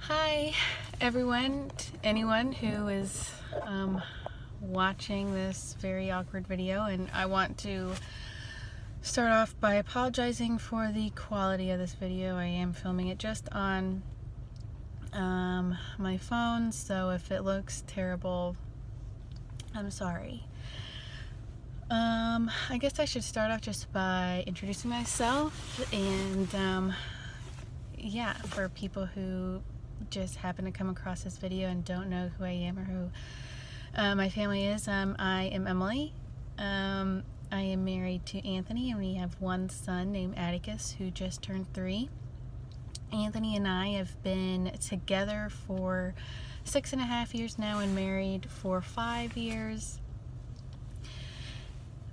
Hi everyone, anyone who is watching this very awkward video, and I want to start off by apologizing for the quality of this video. I am filming it just on my phone, so if it looks terrible, I'm sorry. I guess I should start off just by introducing myself, and yeah, for people who just happen to come across this video and don't know who I am or who my family is, I am Emily. I am married to Anthony, and we have one son named Atticus who just turned 3. Anthony and I have been together for 6.5 years now and married for 5 years.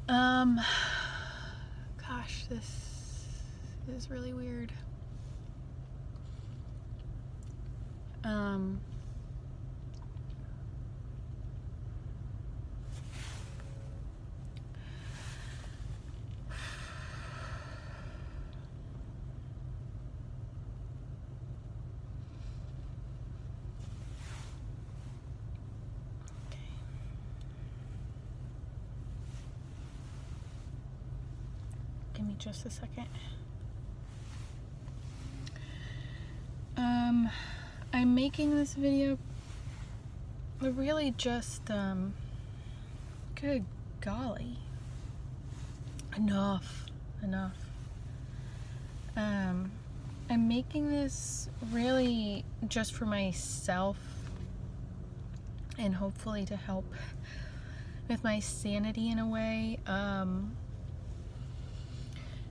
Gosh, this is really weird. Give me just a second. I'm making this video really just, good golly. Enough. I'm making this really just for myself and hopefully to help with my sanity in a way. Gosh,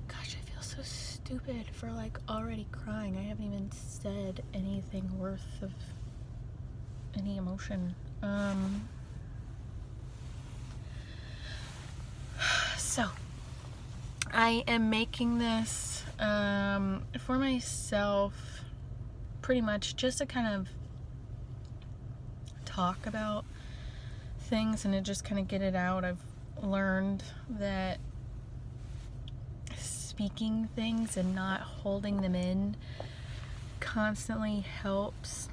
I feel so stupid for already crying. I haven't even said anything worth of any emotion. So I am making this for myself, pretty much just to kind of talk about things and to just kind of get it out. I've learned that speaking things and not holding them in constantly helps.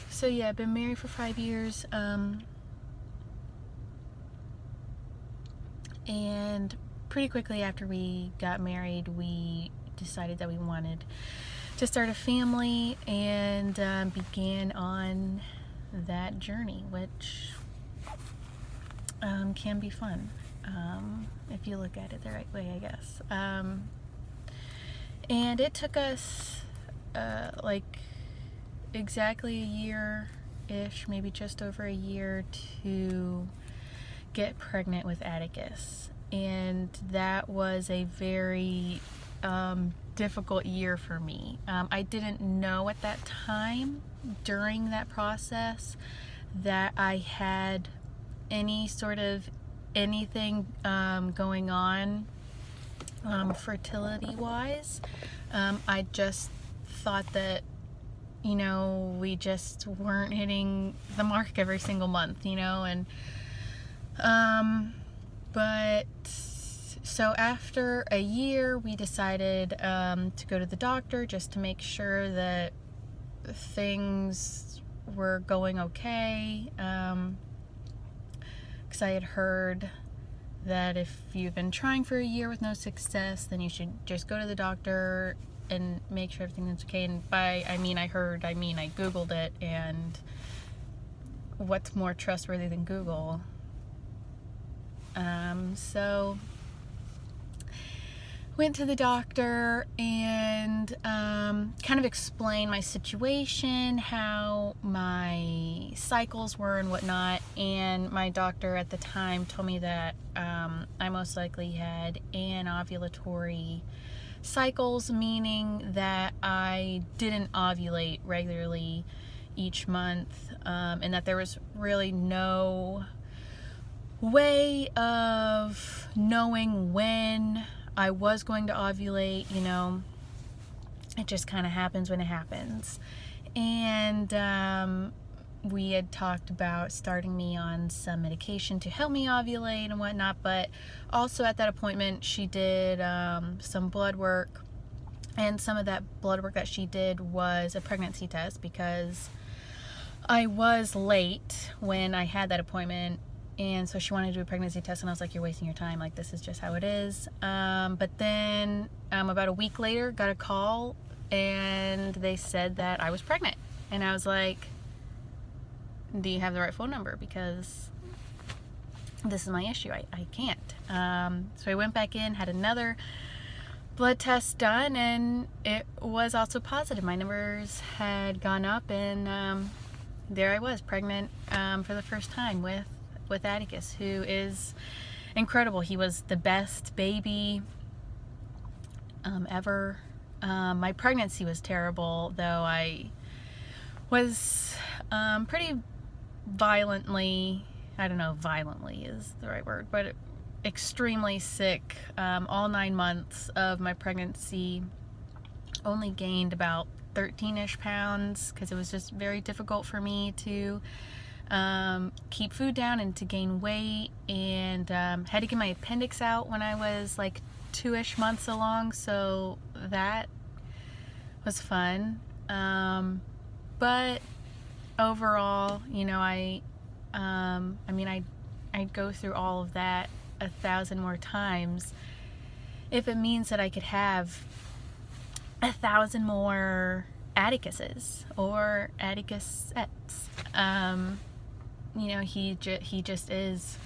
So yeah, I've been married for 5 years, and pretty quickly after we got married, we decided that we wanted to start a family, and began on that journey, which can be fun, if you look at it the right way, I guess. And it took us exactly a year-ish, maybe just over a year, to get pregnant with Atticus. And that was a very difficult year for me. I didn't know at that time, during that process, that I had any sort of anything going on fertility wise. I just thought that, we just weren't hitting the mark every single month, and but so after a year, we decided to go to the doctor just to make sure that things were going okay, because I had heard that if you've been trying for a year with no success, then you should just go to the doctor and make sure everything is okay. And by I Googled it, and what's more trustworthy than Google? So went to the doctor and kind of explained my situation, how my cycles were and whatnot, and my doctor at the time told me that I most likely had anovulatory cycles, meaning that I didn't ovulate regularly each month, and that there was really no way of knowing when I was going to ovulate. It just kind of happens when it happens. And we had talked about starting me on some medication to help me ovulate and whatnot, but also at that appointment she did some blood work, and some of that blood work that she did was a pregnancy test because I was late when I had that appointment, and so she wanted to do a pregnancy test, and I was like, you're wasting your time, like this is just how it is. But then about a week later got a call and they said that I was pregnant, and I was like, do you have the right phone number, because this is my issue, I can't. So I went back in, had another blood test done, and it was also positive. My numbers had gone up, and there I was, pregnant for the first time with Atticus, who is incredible. He was the best baby ever. My pregnancy was terrible, though. I was pretty violently, I don't know if violently is the right word, but extremely sick all 9 months of my pregnancy. Only gained about 13-ish pounds because it was just very difficult for me to keep food down and to gain weight, and had to get my appendix out when I was like 2-ish months along, so that was fun. But overall, you know, I'd go through all of that 1,000 more times if it means that I could have 1,000 more Atticuses or Atticus-ettes. You know, he just is,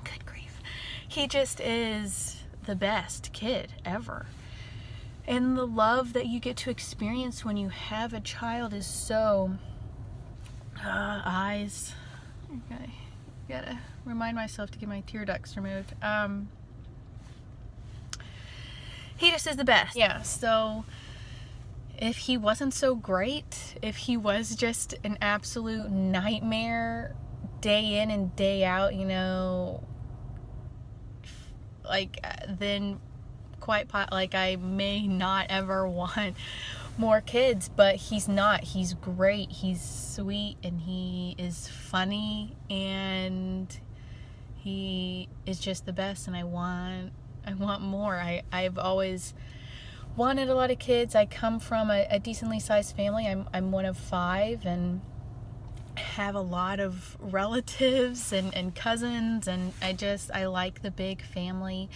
good grief, he just is the best kid ever. And the love that you get to experience when you have a child is so, eyes, okay, gotta remind myself to get my tear ducts removed. He just is the best. Yeah, so if he wasn't so great, if he was just an absolute nightmare day in and day out, you know, like, then like I may not ever want more kids, but he's not. He's great, he's sweet, and he is funny, and he is just the best, and I want more. I've always wanted a lot of kids. I come from a decently sized family. I'm one of 5 and have a lot of relatives and cousins, and I like the big family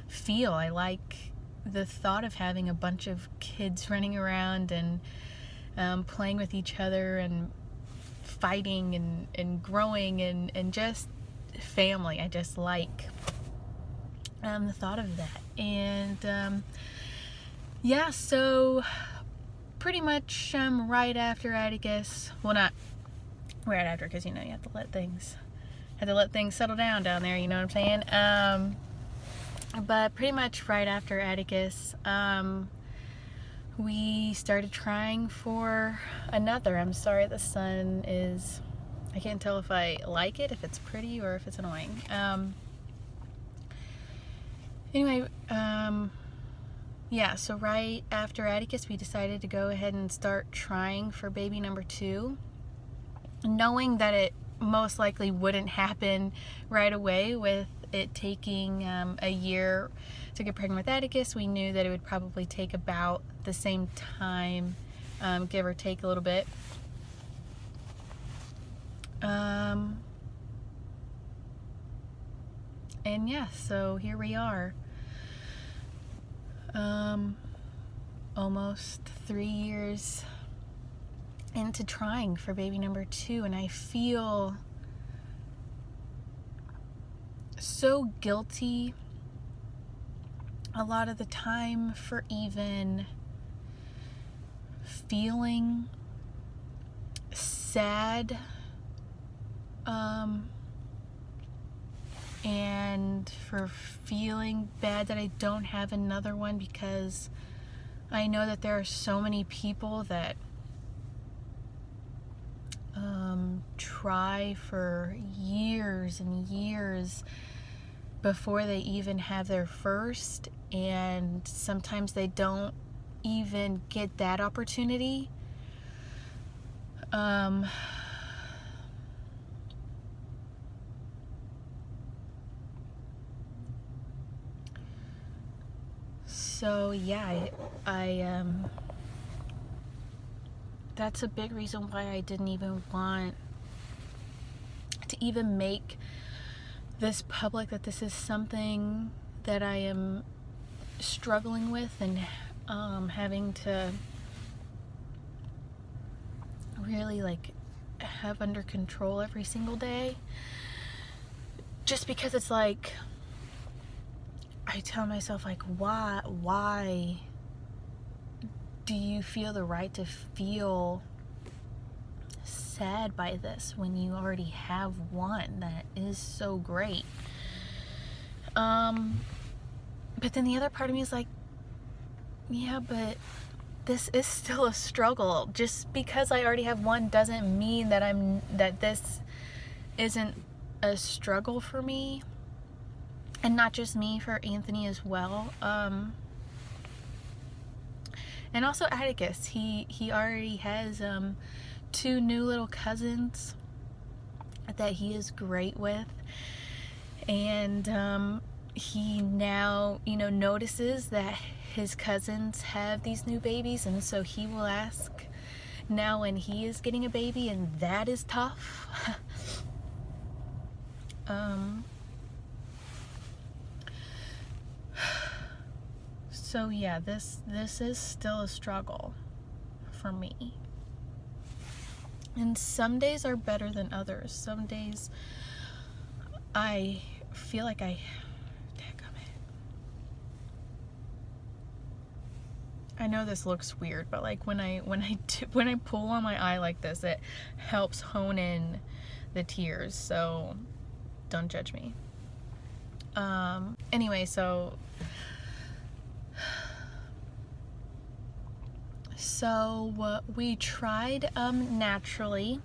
feel. I like the thought of having a bunch of kids running around and playing with each other and fighting and growing and just family. I just like the thought of that. And yeah, so pretty much right after Atticus, well, not right after, because you know you have to let things settle down there, you know what I'm saying? But pretty much right after Atticus, we started trying for another. I'm sorry, the sun is, I can't tell if I like it, if it's pretty, or if it's annoying. Anyway, yeah, so right after Atticus, we decided to go ahead and start trying for baby number 2, knowing that it most likely wouldn't happen right away. With it taking a year to get pregnant with Atticus, we knew that it would probably take about the same time, give or take a little bit. And yeah, so here we are. Almost 3 years into trying for baby number 2, and I feel so guilty a lot of the time for even feeling sad, and for feeling bad that I don't have another one, because I know that there are so many people that try for years and years before they even have their first, and sometimes they don't even get that opportunity. So yeah, that's a big reason why I didn't even want to even make this public, that this is something that I am struggling with and having to really like have under control every single day. Just because it's like, I tell myself, like, why do you feel the right to feel sad by this when you already have one that is so great? But then the other part of me is like, yeah, but this is still a struggle. Just because I already have one doesn't mean that this isn't a struggle for me. And not just me, for Anthony as well. And also Atticus. He already has 2 new little cousins that he is great with. And he now, notices that his cousins have these new babies, and so he will ask now when he is getting a baby, and that is tough. So yeah, this is still a struggle for me. And some days are better than others. Some days I feel like I know this looks weird, but like when I pull on my eye like this, it helps hone in the tears. So don't judge me. Anyway, so we tried naturally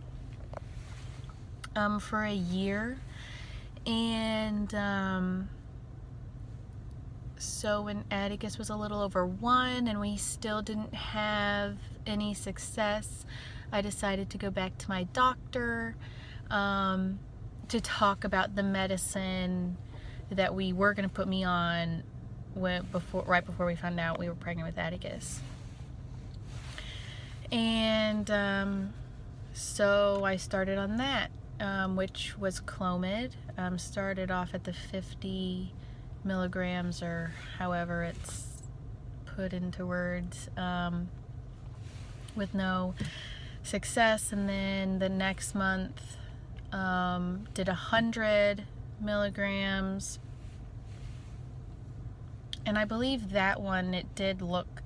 for a year, and so when Atticus was a little over 1 and we still didn't have any success, I decided to go back to my doctor to talk about the medicine that we were going to put me on right before we found out we were pregnant with Atticus. And so I started on that, which was Clomid. Started off at the 50 milligrams, or however it's put into words, with no success. And then the next month did 100 milligrams, and I believe that one, it did look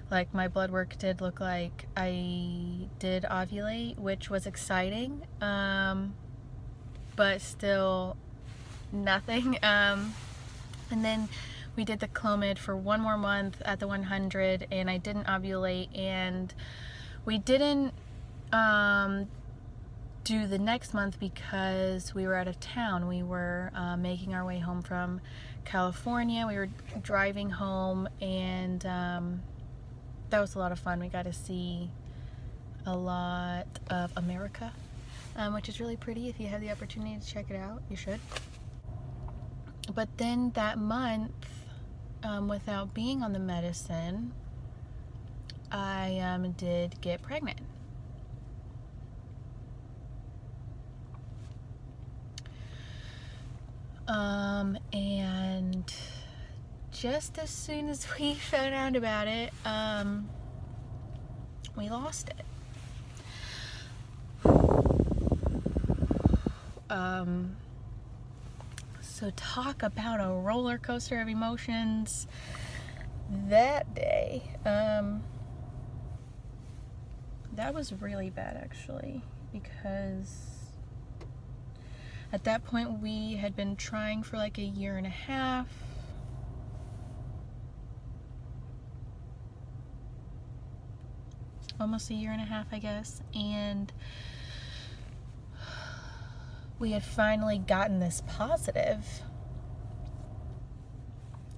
like, my blood work did look like I did ovulate, which was exciting, but still nothing. And then we did the Clomid for 1 more month at the 100, and I didn't ovulate, and we didn't do the next month because we were out of town. We were making our way home from California. We were driving home, and that was a lot of fun. We got to see a lot of America, which is really pretty. If you have the opportunity to check it out, you should. But then that month, without being on the medicine, I did get pregnant. And just as soon as we found out about it, we lost it. So talk about a roller coaster of emotions that day. That was really bad, actually, because at that point we had been trying for like a year and a half. Almost a year and a half, I guess. And we had finally gotten this positive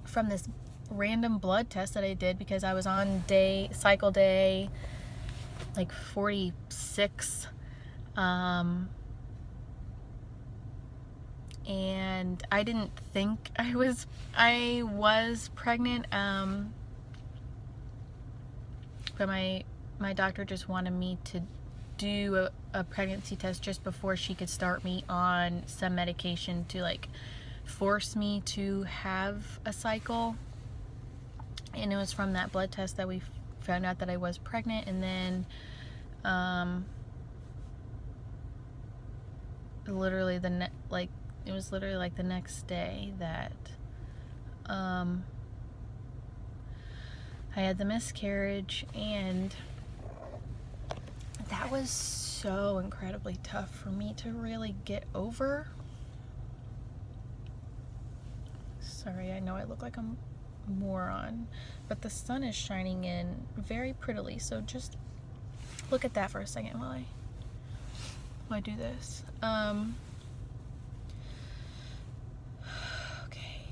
from this random blood test that I did because I was on cycle day like 46. And I didn't think I was pregnant. but my doctor just wanted me to do a pregnancy test just before she could start me on some medication to like force me to have a cycle. And it was from that blood test that we found out that I was pregnant. And then literally it was literally like the next day that I had the miscarriage, and that was so incredibly tough for me to really get over. Sorry, I know I look like a moron, but the sun is shining in very prettily, so just look at that for a second while I do this. Okay,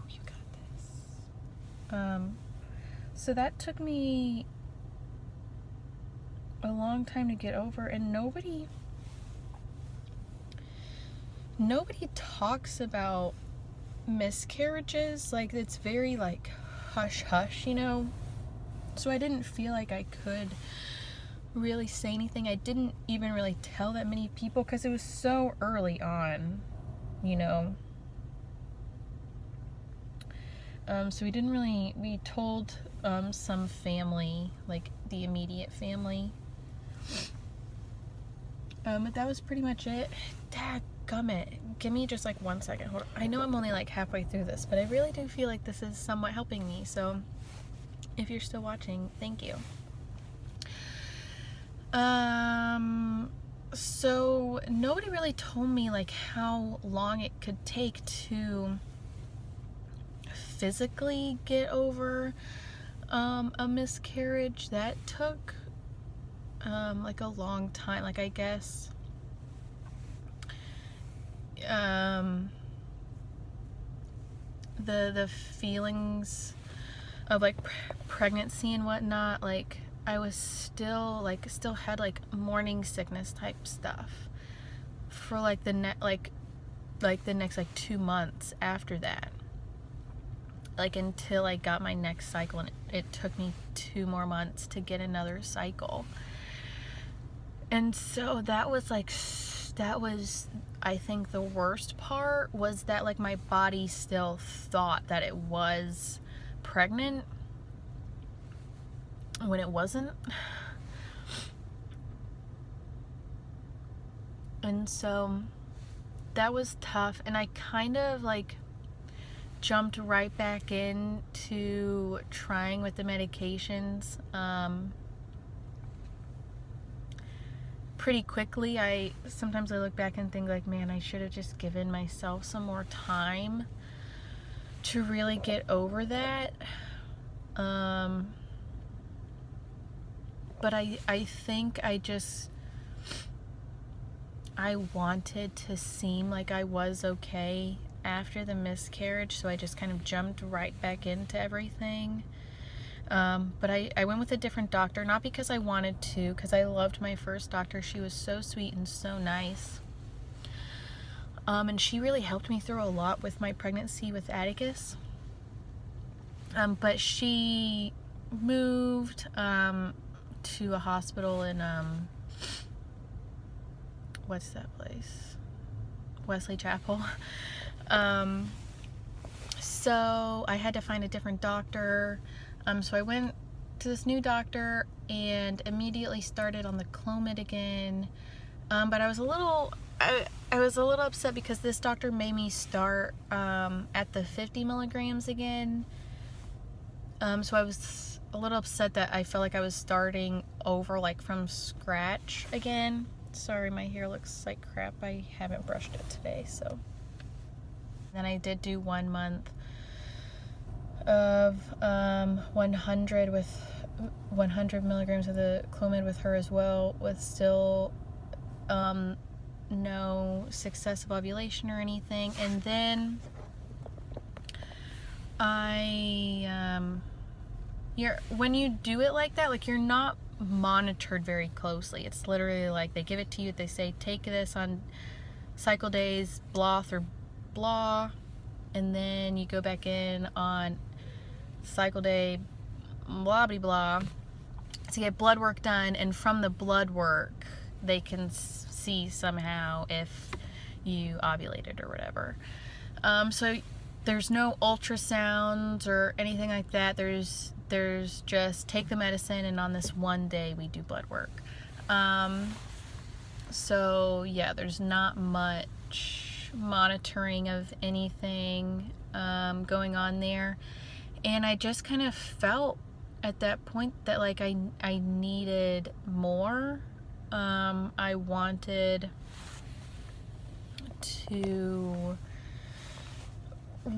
you got this. So that took me a long time to get over, and nobody talks about miscarriages. Like, it's very like hush hush, you know, so I didn't feel like I could really say anything. I didn't even really tell that many people because it was so early on, you know. So we told some family, like the immediate family, but that was pretty much it. Dadgummit, give me just like 1 second. Hold on. I know I'm only like halfway through this, but I really do feel like this is somewhat helping me, so if you're still watching, thank you. So nobody really told me like how long it could take to physically get over a miscarriage. That took like a long time. Like, I guess the feelings of like pregnancy and whatnot, like I was still had like morning sickness type stuff for like the next 2 months after that, like until I got my next cycle, and it took me 2 more months to get another cycle. And so that was I think the worst part was that like my body still thought that it was pregnant when it wasn't. And so that was tough, and I kind of like jumped right back into trying with the medications pretty quickly. Sometimes I look back and think like, man, I should have just given myself some more time to really get over that. But I think I wanted to seem like I was okay after the miscarriage, so I just kind of jumped right back into everything. But I went with a different doctor, not because I wanted to, because I loved my first doctor. She was so sweet and so nice. And she really helped me through a lot with my pregnancy with Atticus. But she moved to a hospital in what's that place? Wesley Chapel. So I had to find a different doctor. So I went to this new doctor and immediately started on the Clomid again. But I was a little upset because this doctor made me start at the 50 milligrams again. So I was a little upset that I felt like I was starting over like from scratch again. Sorry, my hair looks like crap. I haven't brushed it today, so. Then I did do 1 month of 100 milligrams of the Clomid with her as well, with still no successive ovulation or anything. And then when you do it like that, like, you're not monitored very closely. It's literally like they give it to you, they say take this on cycle days blah through blah, and then you go back in on cycle day blah blah blah, to get blood work done, and from the blood work they can see somehow if you ovulated or whatever. So there's no ultrasounds or anything like that. There's just take the medicine, and on this one day we do blood work. So yeah, there's not much monitoring of anything going on there. And I just kind of felt at that point that like I needed more. I wanted to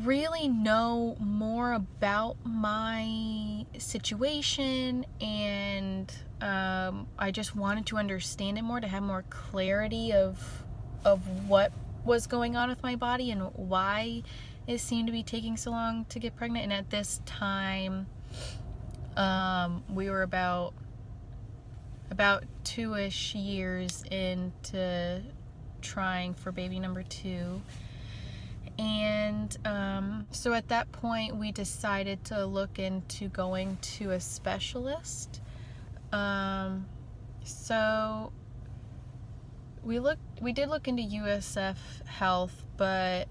really know more about my situation, and I just wanted to understand it more, to have more clarity of what was going on with my body and why it seemed to be taking so long to get pregnant. And at this time, we were about 2-ish years into trying for baby number 2. And so at that point we decided to look into going to a specialist. So we did look into USF Health, but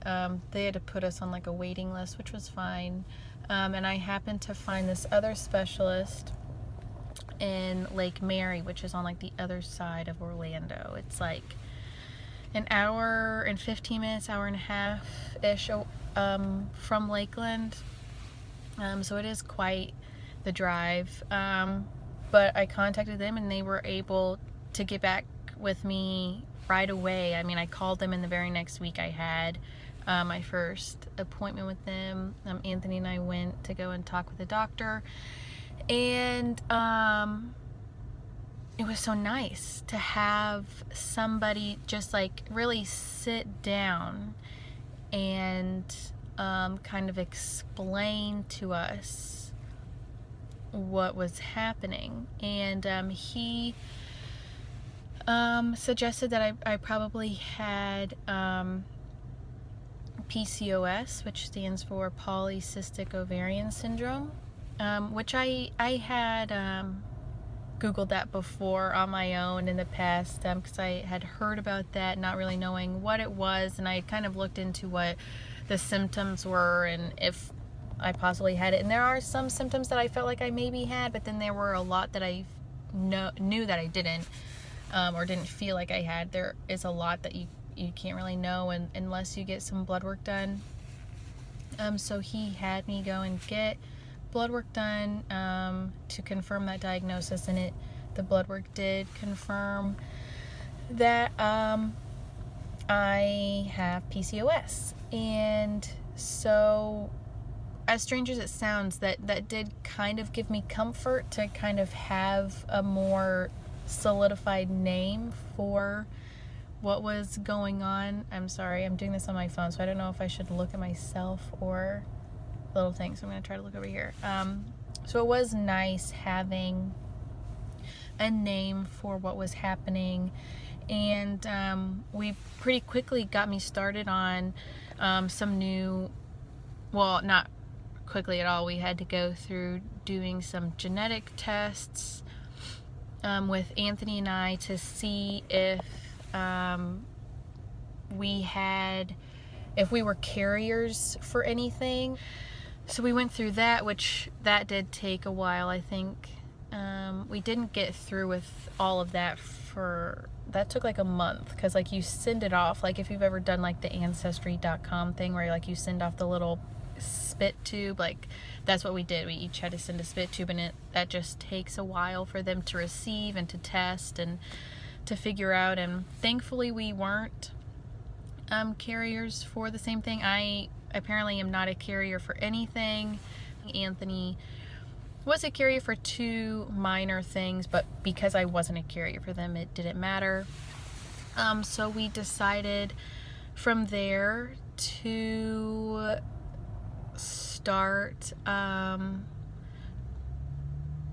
they had to put us on like a waiting list, which was fine. And I happened to find this other specialist in Lake Mary, which is on like the other side of Orlando. It's like an hour and 15 minutes, hour and a half-ish from Lakeland. So it is quite the drive. But I contacted them and they were able to get back with me right away. I mean, I called them in the very next week. I had my first appointment with them. Anthony and I went to go and talk with the doctor. And it was so nice to have somebody just like really sit down and kind of explain to us what was happening. And he suggested that I probably had PCOS, which stands for polycystic ovarian syndrome, which I had Googled that before on my own in the past, because I had heard about that, not really knowing what it was, and I kind of looked into what the symptoms were and if I possibly had it. And there are some symptoms that I felt like I maybe had, but then there were a lot that I knew that I didn't, or didn't feel like I had. There is a lot that you can't really know unless you get some blood work done. So he had me go and get blood work done to confirm that diagnosis, and the blood work did confirm that I have PCOS. And so, as strange as it sounds, that did kind of give me comfort to kind of have a more solidified name for what was going on. I'm sorry, I'm doing this on my phone, so I don't know if I should look at myself or little thing, so I'm going to try to look over here. So it was nice having a name for what was happening, and we pretty quickly got me started on some new, well, not quickly at all. We had to go through doing some genetic tests with Anthony and I to see if we were carriers for anything. So we went through that, which that did take a while. I think we didn't get through with all of that that took like a month, because like you send it off, like if you've ever done like the ancestry.com thing where like you send off the little spit tube, like that's what we did. We each had to send a spit tube, and that just takes a while for them to receive and to test and to figure out. And thankfully we weren't carriers for the same thing. I apparently am not a carrier for anything. Anthony was a carrier for 2 minor things, but because I wasn't a carrier for them, it didn't matter. So we decided from there to start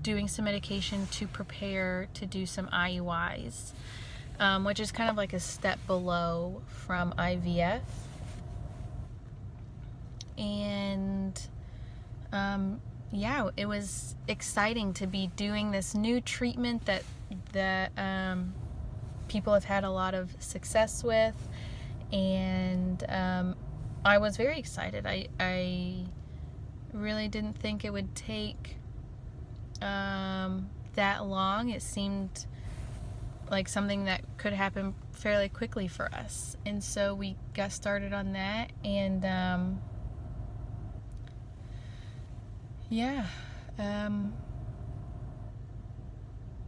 doing some medication to prepare to do some IUIs, which is kind of like a step below from IVF. And yeah, it was exciting to be doing this new treatment that people have had a lot of success with, and I was very excited. I really didn't think it would take that long. It seemed like something that could happen fairly quickly for us, and so we got started on that, and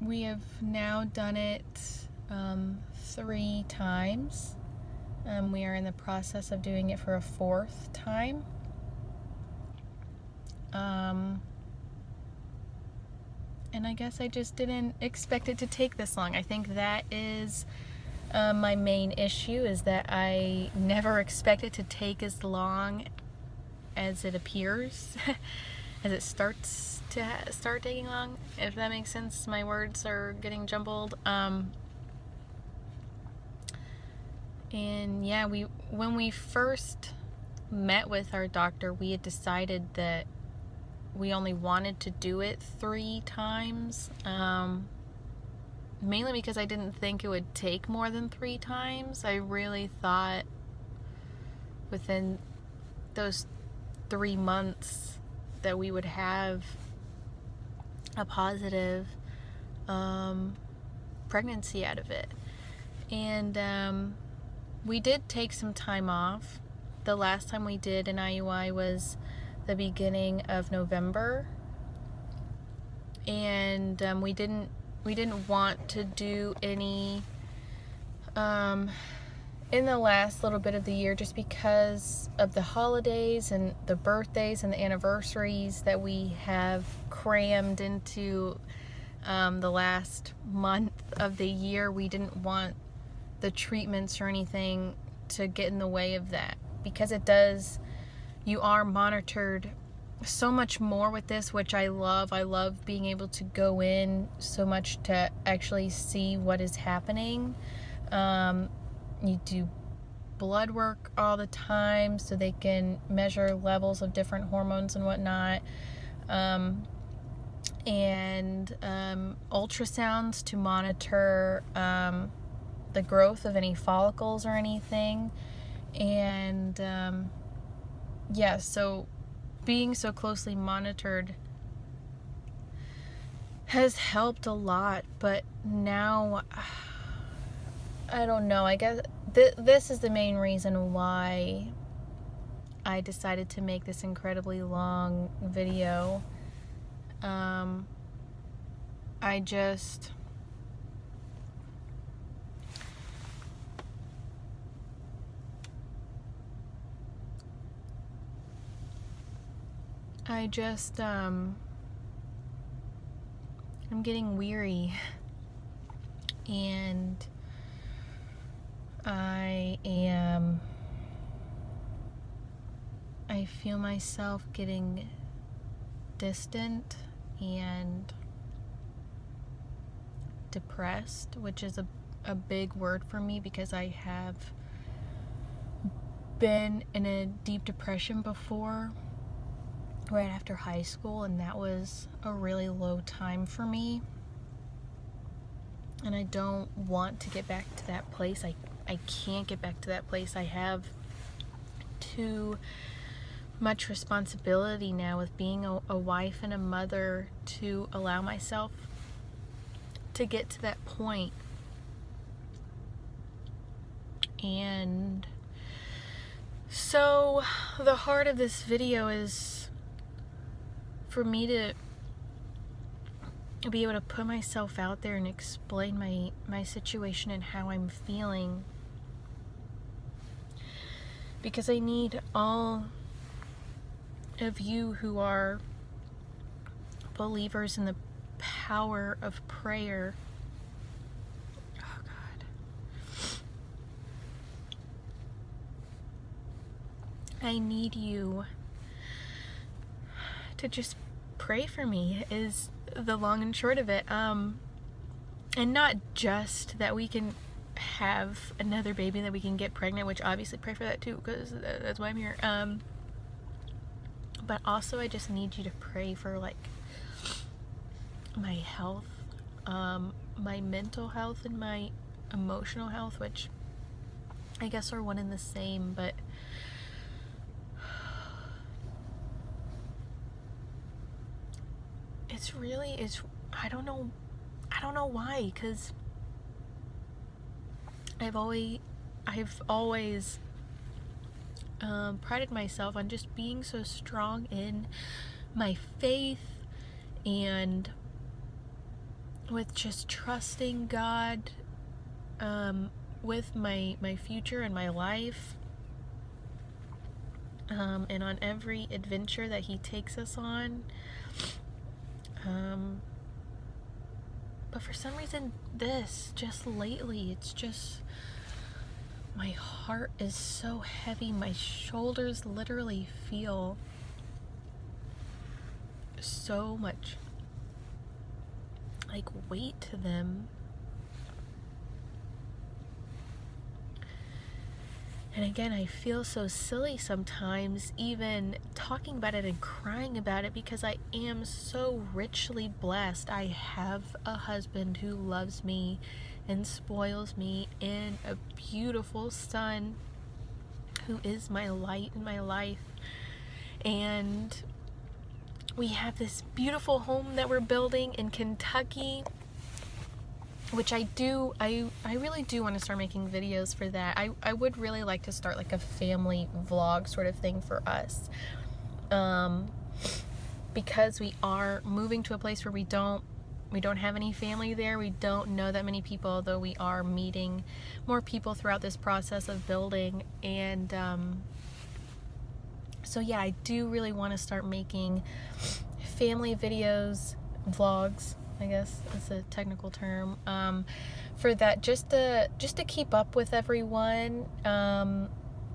we have now done it 3 times. We are in the process of doing it for a 4th time. And I guess I just didn't expect it to take this long. I think that is my main issue, is that I never expect it to take as long as it appears, as it starts to start taking long, if that makes sense. My words are getting jumbled. And yeah, when we first met with our doctor, we had decided that we only wanted to do it 3 times, mainly because I didn't think it would take more than 3 times. I really thought within those 3 months that we would have a positive pregnancy out of it. And we did take some time off. The last time we did an IUI was the beginning of November, and we didn't want to do any in the last little bit of the year, just because of the holidays and the birthdays and the anniversaries that we have crammed into the last month of the year. We didn't want the treatments or anything to get in the way of that, because you are monitored so much more with this, which I love. I love being able to go in so much to actually see what is happening. You do blood work all the time so they can measure levels of different hormones and whatnot. And ultrasounds to monitor the growth of any follicles or anything. And so being so closely monitored has helped a lot, but now I don't know. I guess this is the main reason why I decided to make this incredibly long video. I just I'm getting weary, and I feel myself getting distant and depressed, which is a big word for me, because I have been in a deep depression before, right after high school, and that was a really low time for me, and I don't want to get back to that place. I can't get back to that place. I have too much responsibility now with being a wife and a mother to allow myself to get to that point. And so the heart of this video is for me to be able to put myself out there and explain my situation and how I'm feeling, because I need all of you who are believers in the power of prayer. Oh God. I need you to just pray for me, is the long and short of it. And not just that we can have another baby, that we can get pregnant, which obviously pray for that too, because that's why I'm here. But also I just need you to pray for like my health, my mental health and my emotional health, which I guess are one and the same, but it's I don't know why, because I've always prided myself on just being so strong in my faith and with just trusting God with my future and my life, and on every adventure that He takes us on. But for some reason, just lately, it's just, my heart is so heavy. My shoulders literally feel so much like weight to them. And again, I feel so silly sometimes even talking about it and crying about it, because I am so richly blessed. I have a husband who loves me and spoils me, and a beautiful son who is my light in my life. And we have this beautiful home that we're building in Kentucky, which I really do want to start making videos for that. I would really like to start like a family vlog sort of thing for us, because we are moving to a place where we don't have any family there. We don't know that many people, although we are meeting more people throughout this process of building. And so yeah, I do really want to start making family videos, vlogs, I guess that's a technical term, for that, just to keep up with everyone,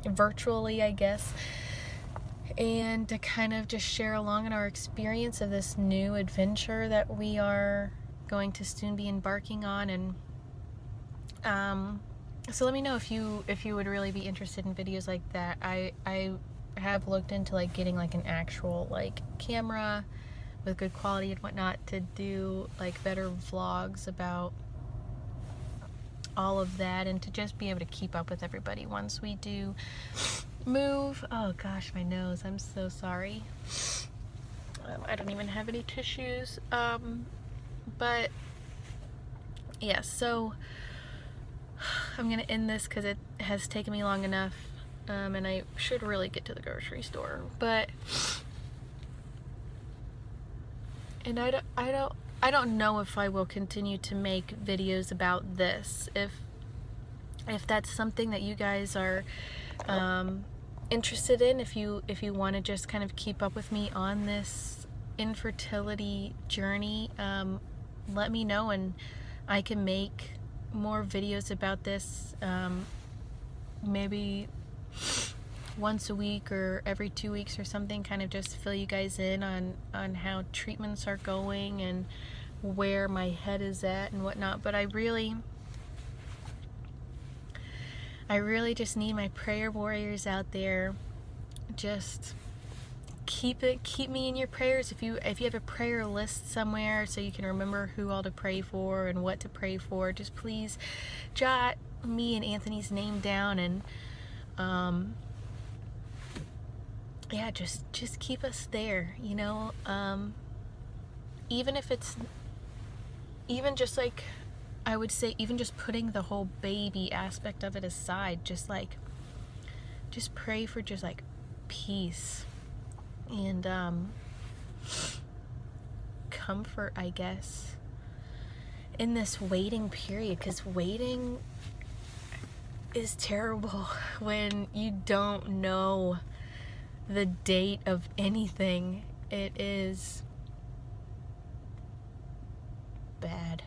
virtually, I guess, and to kind of just share along in our experience of this new adventure that we are going to soon be embarking on. And so let me know if you would really be interested in videos like that. I have looked into like getting like an actual like camera with good quality and whatnot to do like better vlogs about all of that, and to just be able to keep up with everybody once we do move. Oh gosh, my nose, I'm so sorry. I don't even have any tissues. But yeah, so I'm gonna end this because it has taken me long enough, and I should really get to the grocery store. But and I don't know if I will continue to make videos about this. If that's something that you guys are interested in, if you want to just kind of keep up with me on this infertility journey, let me know and I can make more videos about this, maybe once a week or every 2 weeks or something, kind of just fill you guys in on how treatments are going and where my head is at and whatnot. But I really just need my prayer warriors out there. Just keep me in your prayers. If you have a prayer list somewhere so you can remember who all to pray for and what to pray for, just please jot me and Anthony's name down, and yeah, just keep us there, you know. Even if it's just like, I would say, even just putting the whole baby aspect of it aside, just pray for just like peace and comfort, I guess, in this waiting period, because waiting is terrible when you don't know the date of anything. It is bad.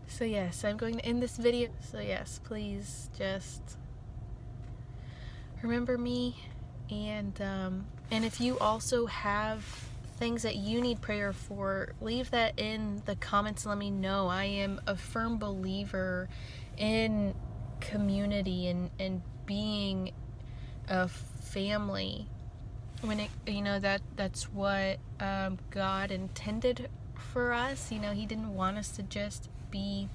So yes, I'm going to end this video. So yes, please just remember me, and if you also have things that you need prayer for, leave that in the comments and let me know. I am a firm believer in community and being a family, when it, that's what God intended for us. He didn't want us to just be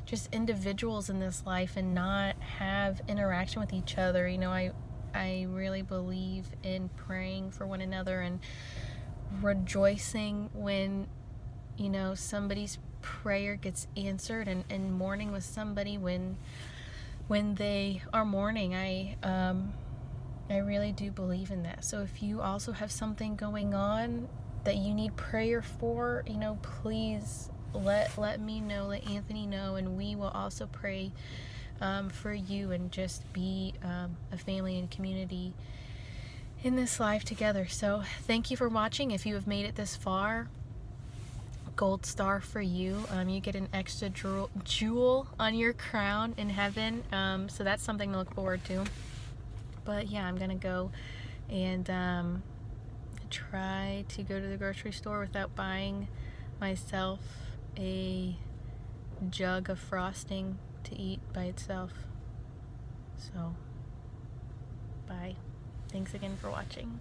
just individuals in this life and not have interaction with each other. I really believe in praying for one another and rejoicing when somebody's prayer gets answered, and mourning with somebody when they are mourning. I really do believe in that. So if you also have something going on that you need prayer for, please let me know, let Anthony know, and we will also pray for you, and just be a family and community in this life together. So thank you for watching. If you have made it this far, gold star for you. You get an extra jewel on your crown in heaven. So that's something to look forward to. But yeah, I'm gonna go and try to go to the grocery store without buying myself a jug of frosting to eat by itself. So bye. Thanks again for watching.